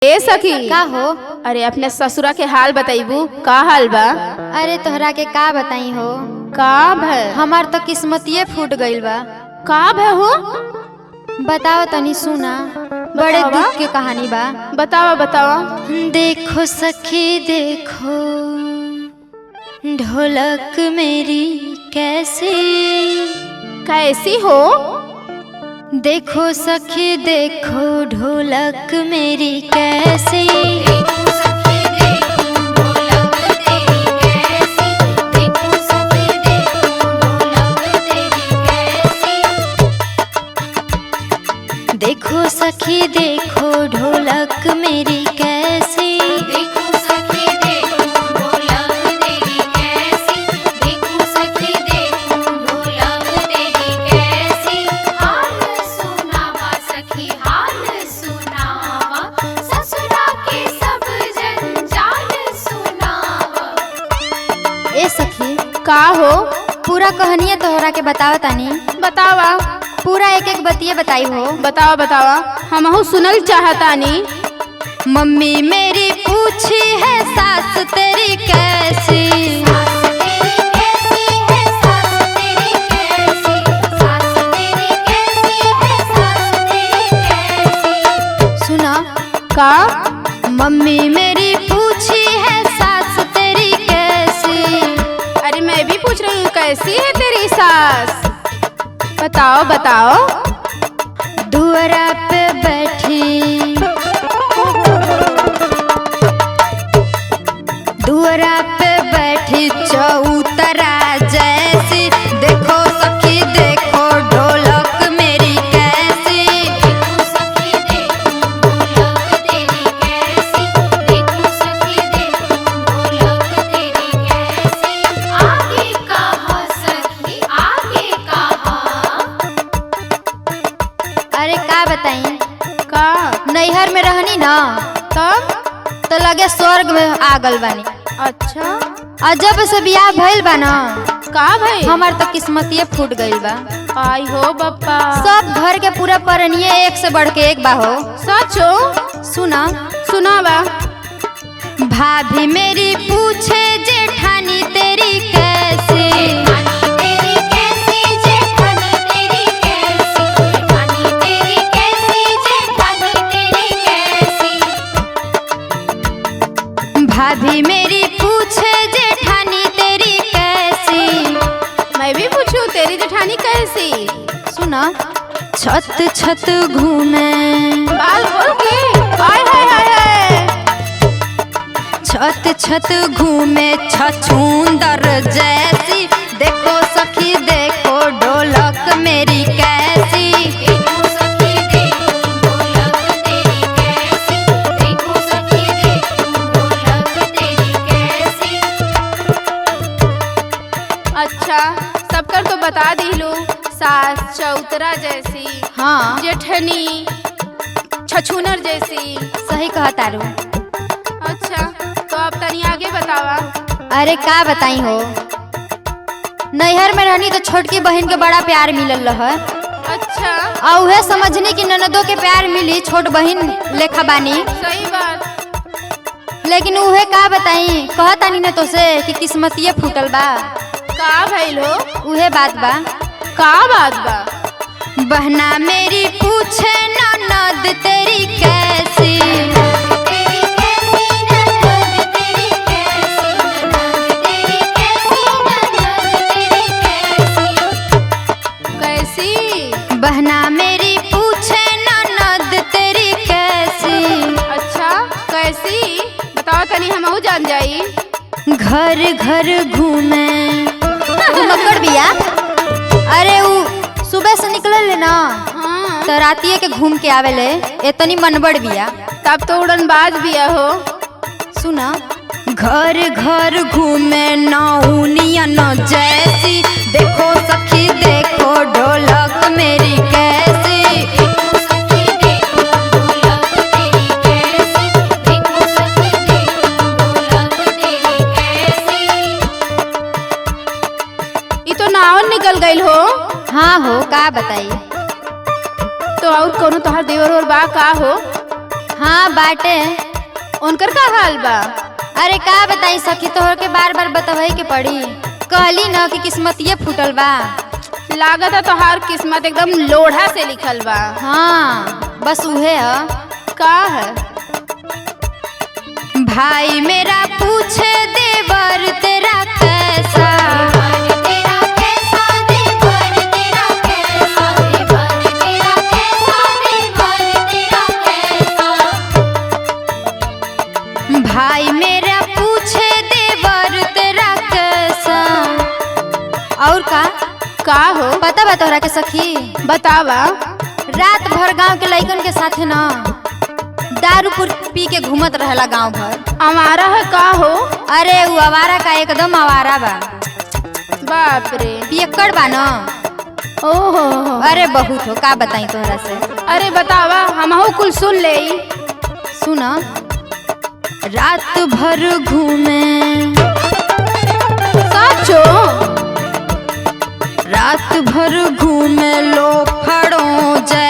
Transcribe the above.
ए सखी का हो? अरे अपने ससुरा के हाल बताइबू का हाल बा? अरे तोहरा के का बताई हो, का भय हमार तो किस्मतिये फूट गइल बा। का भय हो? बताओ तनी सुना, बड़े दुख के कहानी बा। बतावा बतावा। देखो सखी देखो ढोलक मेरी कैसी कैसी हो? देखो सखी देखो ढोलक मेरी कैसी। देखो सखी देखो ढोलक मेरी कैसी। देखो सखी देखो ढोलक तेरी कैसी। देखो सखी देखो ढोलक तेरी कैसी। हाल सुनावा सखी हाल सुनावा, ससुरा के सब जंजाल सुनावा। ए सखी का हो? पूरा कहानिया तोहरा के बतावा तानी। बतावा पूरा एक एक बतिये बताई हो। बतावा बतावा, हमहू सुनल चाहतानी। मम्मी मेरी पूछी है सास तेरी कैसी। सास तेरी कैसी है सास तेरी कैसी। सास तेरी कैसी है सास तेरी कैसी। सुना, का? मम्मी मेरी पूछी है सास तेरी कैसी। अरे मैं भी पूछ रही हूँ कैसी है तेरी सास? बताओ बताओ। दुअरा पे बैठी दुअरा पे बैठी चौतरा जैसी। देखो सखी देखो ढोलक मेरी कैसी। देखो सखी देखो ढोलक तेरी कैसी। देखो सखी देखो ढोलक तेरी कैसी। आगे कहा सखी आगे कहा। अरे का बताई, का? नैहर में रहनी ना तब? तो लगे स्वर्ग में आ गल बानी। अच्छा, और जब से बियाह भइल बा ना, का भाई? हमार तो किस्मतिये फूट गइल बा। आई हो बप्पा। सब घर के पूरा परनिये एक से बढ़ के एक बा हो। सचो? सुना, सुनावा। भाभी मेरी पूछे जेठानी तेरी कैसी। जेठानी तेरी कैसी जेठानी तेरी कैसी। जेठानी तेरी कैसी जेठानी तेरी कैसी। भाभी मेरी पूछे जेठानी तेरी कैसी। मैं भी पूछूं तेरी जेठानी कैसी? सुना, छत छत घूमे बाल खोल के। आय हाय हाय हाय। छत छत घूमे छछूंदर जैसी। देखो सखी देखो ढोलक मेरी कैसी। देखो सखी देखो ढोलक तेरी कैसी। देखो सखी देखो ढोलक तेरी कैसी। अच्छा, सबकर तो बता दिलू। सास चौतरा जैसी, हाँ जेठनी छछूनर जैसी। सही कहा तारू। अच्छा, तो अब तनी आगे बतावा। अरे का बताई हो, नैहर में रहनी तो छोटकी बहन के बड़ा प्यार मिलल रह। अच्छा, और उहे समझनी कि ननदों के प्यार मिली छोट बहन लेखा बानी। सही बात। लेकिन उहे का बताई, कहतानी न तो से कि किस्मतिये फूटल बा। का भइल हो? उहे बात बा। का बात बा? बहना मेरी पूछे ननद तेरी कैसी। तेरी कैसी ननद तेरी कैसी। ननद तेरी कैसी ननद तेरी कैसी। कैसी? बहना मेरी पूछे ननद तेरी कैसी। अच्छा, कैसी? बताओ तनी हमहू जान जाई। घर घर घूमे मकर बिया। अरे उ सुबह से निकलल ना, हाँ, तो रातिये के घूम के आवेले। एतनी मनबड़ बिया। तब तो उड़नबाज बिया हो। सुना, घर घर घूमे नौनियन जैसी। देखो सखी देखो ढोलक मेरी कैसी। देखो सखी देखो ढोलक तेरी कैसी। देखो सखी देखो ढोलक तेरी कैसी। ये तो नावन निकल गइल हो। हाँ हो, का बताई। तो और कोनो तोहार देवर और बा का हो? हाँ बाटे। उनकर का हाल बा? अरे का बताई सखी, तोहर के बार बार बतवही के पड़ी। कहली न कि किस्मतिये फूटल बा। लागत है तोहार किस्मत एकदम लोढ़ा से लिखल बा। हाँ बस उहे है। का है? भाई मेरा पूछे देवर तेरा कैसा, देवर तेरा कैसा, देवर तेरा कैसा, देवर तेरा कैसा, देवर तेरा कैसा। भाई मेरा पूछे देवर तेरा कैसा। और का हो? पता बा तोहरा के सखी? बतावा। रात भर गांव के लइकन के साथे न दारू पी के घूमत रहेला गांव भर। आवारा है का हो? अरे वो आवारा का एकदम आवारा बा। बाप रे। पियक्कड़ बा न। ओहो। अरे बहुत हो, का बताई तोहरा से। अरे बतावा, हमहू कुल सुन ले। सुन, रात भर घूमे, साचो रात भर घूमे लो फड़ो जय